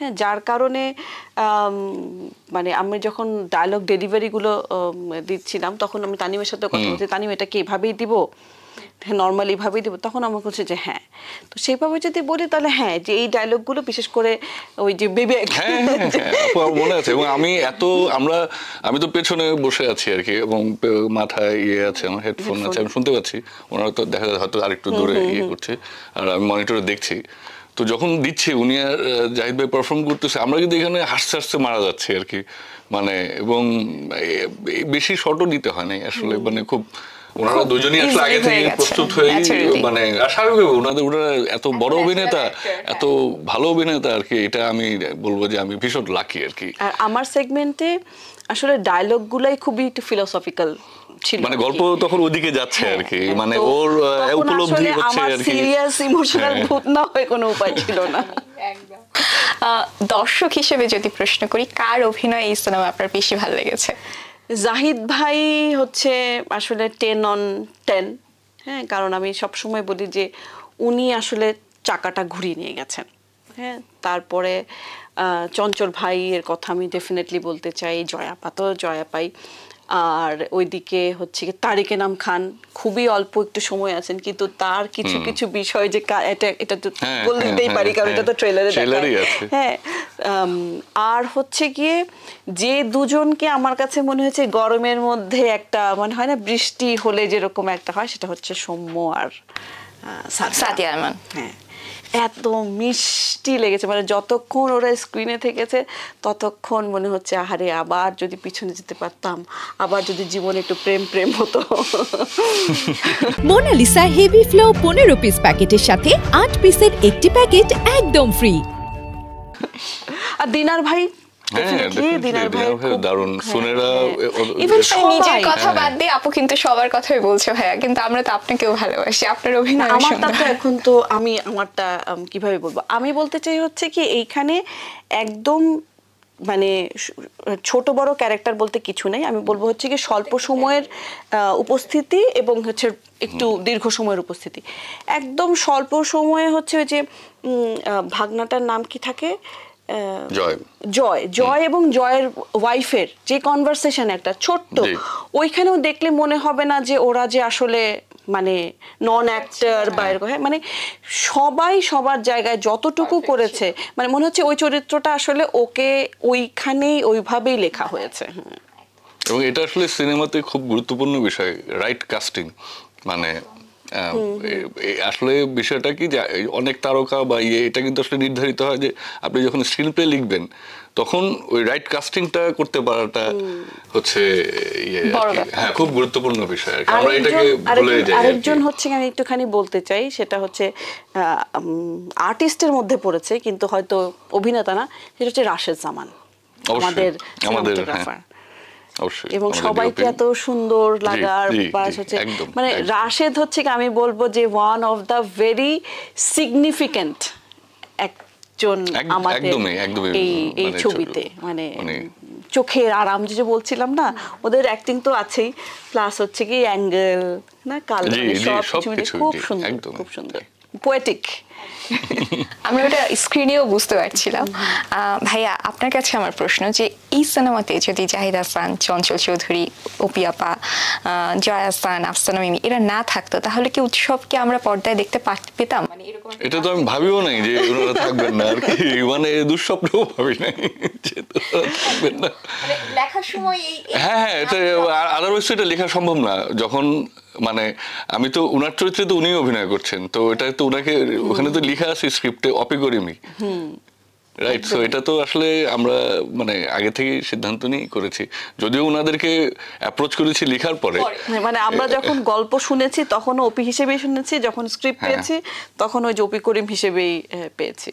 হ্যাঁ, যার কারণে মানে আমি যখন ডায়লগ ডেলিভারিগুলো দিচ্ছিলাম তখন আমি তানিমের সাথে কথা বলছি, তানিম এটা কি এভাবেই দিব, নর্মালি ভাবেই দেবো, তখন আমার কাছে যে হ্যাঁ, তো সেইভাবে যদি বলি তাহলে হ্যাঁ, যে এই ডায়লগগুলো বিশেষ করে ওই যে বেবি, মনে আছে। এবং আমি তো পেছনে বসে আছি আর কি, এবং মাথায় ইয়ে আছে, আমার হেডফোন আছে, আমি শুনতে পাচ্ছি, ওনারা তো দেখা যায় হয়তো আরেকটু দূরে ইয়ে করছে, আর আমি মনিটরে দেখছি। তো যখন দিচ্ছে উনি আর জাহিদ ভাই পারফর্ম করতেছে, আমরা কিন্তু এখানে হাসতে হাসতে মারা যাচ্ছি আর কি, মানে এবং বেশি শর্টও দিতে হয় নাই আসলে, মানে খুব ওনারা দুজনই আসলে আগে থেকে প্রস্তুত হয়ে, মানে স্বাভাবিকভাবে ওনারা এত বড় অভিনেতা, এত ভালো অভিনেতা আর কি, এটা আমি বলবো যে আমি ভীষণ লাকি আর কি। আর আমার সেগমেন্টে আসলে ডায়লগ গুলাই খুবই একটু ফিলোসফিক্যাল ছিল, মানে গল্প তখন ওদিকে যাচ্ছে আর কি, মানে ওর উপলব্ধি হচ্ছে আর কি, সিরিয়াস ইমোশনাল ভূত না হয়ে কোনো উপায় ছিল না। দর্শক হিসেবে যদি প্রশ্ন করি, কার অভিনয় এই সিনেমা আপনার বেশি ভালো লেগেছে? জাহিদ ভাই হচ্ছে আসলে 10/10, হ্যাঁ, কারণ আমি সবসময় বলি যে উনি আসলে চাকাটা ঘুরিয়ে নিয়ে গেছেন, হ্যাঁ। তারপরে চঞ্চল ভাইয়ের কথা আমি ডেফিনেটলি বলতে চাই, জয়া পাই। আর ওইদিকে হচ্ছে তারিক এনাম খান, খুবই অল্প একটু সময় আছেন, কিন্তু তার কিছু কিছু বিষয় যে এটা তো বলতেই পারি, কারণ এটা তো ট্রেলারে দেখায়, হ্যাঁ। আর হচ্ছে গিয়ে যে দুজনকে আমার কাছে মনে হয়েছে গরমের মধ্যে একটা মানে হয় না, বৃষ্টি হলে যেরকম একটা হয়, সেটা হচ্ছে সৌম্য আর সাদিয়া আরমান। হ্যাঁ, এত মিষ্টি লেগেছে, মানে যতক্ষণ ওরা স্ক্রিনে থেকেছে ততক্ষণ মনে হচ্ছে আহারে আবার যদি পিছনে যেতে পারতাম, আবার যদি জীবনে একটু প্রেম হতো। মোনালিসা হেভি ফ্লো 15 পিস প্যাকেটের সাথে 8 পিসের একটি প্যাকেট একদম ফ্রি। আর দিনার ভাই, নিজের কথা বাদ দিয়ে আপু কিন্তু সবার কথাই বলছে ভাইয়া, কিন্তু আমরা তো আপনাকেও ভালোবাসি, আপনার অভিনয়। আমারটা তো এখন তো আমি আমারটা কিভাবে বলবো, আমি বলতে চাই হচ্ছে কি এইখানে একদম মানে ছোট বড় ক্যারেক্টার বলতে কিছু নেই, আমি বলবো হচ্ছে কি স্বল্প সময়ের উপস্থিতি এবং হচ্ছে একটু দীর্ঘ সময়ের উপস্থিতি। একদম স্বল্প সময়ে হচ্ছে ওই যে ভাগনাটার নাম কি থাকে, জয় এবং জয়ের ওয়াইফের যে কনভারসেশন একটা ছোট্ট, ওইখানেও দেখলে মনে হবে না যে ওরা যে আসলে মানে নন অ্যাক্টর বা এরকম, মানে সবাই সবার জায়গায় যতটুকু করেছে, মানে মনে হচ্ছে ওই চরিত্রটা আসলে ওকে ওইখানেই ওইভাবেই লেখা হয়েছে। এবং এটা আসলে সিনেমাতে খুব গুরুত্বপূর্ণ বিষয়, রাইট কাস্টিং। মানে আসলে বিষয়টা কি যে অনেক তারকা বা এটা কিন্তু আসলে নির্ধারিত হয় যে আপনি যখন স্ক্রিন প্লে লিখবেন তখন ওই রাইট কাস্টিংটা করতে পারাটা হচ্ছে হ্যাঁ খুব গুরুত্বপূর্ণ বিষয়। আমরা এটাকে ভুলে যাই। আরেকজন হচ্ছে আমি একটুখানি বলতে চাই, সেটা হচ্ছে আর্টিস্টের মধ্যে পড়েছে কিন্তু হয়তো অভিনেতা না, সেটা হচ্ছে রাশেদ জামান, আমাদের সিনেমাটোগ্রাফার। এবং সবাইকে এত সুন্দর লাগার হচ্ছে মানে রাশেদ হচ্ছে আমি বলবো যে one of the very significant একজন আমাদের এই ছবিতে, মানে চোখের আরাম যে বলছিলাম না, ওদের অ্যাক্টিং তো আছেই, প্লাস হচ্ছে কি অ্যাঙ্গেল না কালার সব কিছু খুব সুন্দর, খুব সুন্দর, পোয়েটিক। আমরা ওটা স্ক্রিনেও বুঝতে পারছিলাম। ভাইয়া, আপনার কাছে আমার প্রশ্ন যে এই সিনেমাতে যদি জাহিদ হাসান, চঞ্চল চৌধুরী, অপি আপা, জয়া হাসান, আফসানা মিমি এরা না থাকতো, তাহলে কি উৎসবকে আমরা পর্দায় দেখতে পেতাম? মানে এরকম এটা তো আমি ভাবিও নাই যে ওনারা থাকবেন না আর কি, মানে দুঃস্বপ্নও ভাবি নাই যে থাকবেন না। মানে লেখার সময় হ্যাঁ এটা আদারওয়াইজ এটা লেখা সম্ভব না। যখন মানে আমি তো উনার চরিত্রে তো উনিই অভিনয় করছেন, তো এটা তো উনাকে ওখানে তো লেখা আছে স্ক্রিপ্টে অপিকরিমি, রাইট? সো এটা তো আসলে আমরা মানে আগে থেকে সিদ্ধান্ত নিয়ে করেছি, যদিও ওনাদেরকে অ্যাপ্রোচ করেছি লেখার পরে। মানে আমরা যখন গল্প শুনেছি তখন ওপি হিসেবেই শুনেছি, যখন স্ক্রিপ্ট পেয়েছি তখন ওই যে অপি করিম হিসেবেই পেয়েছি।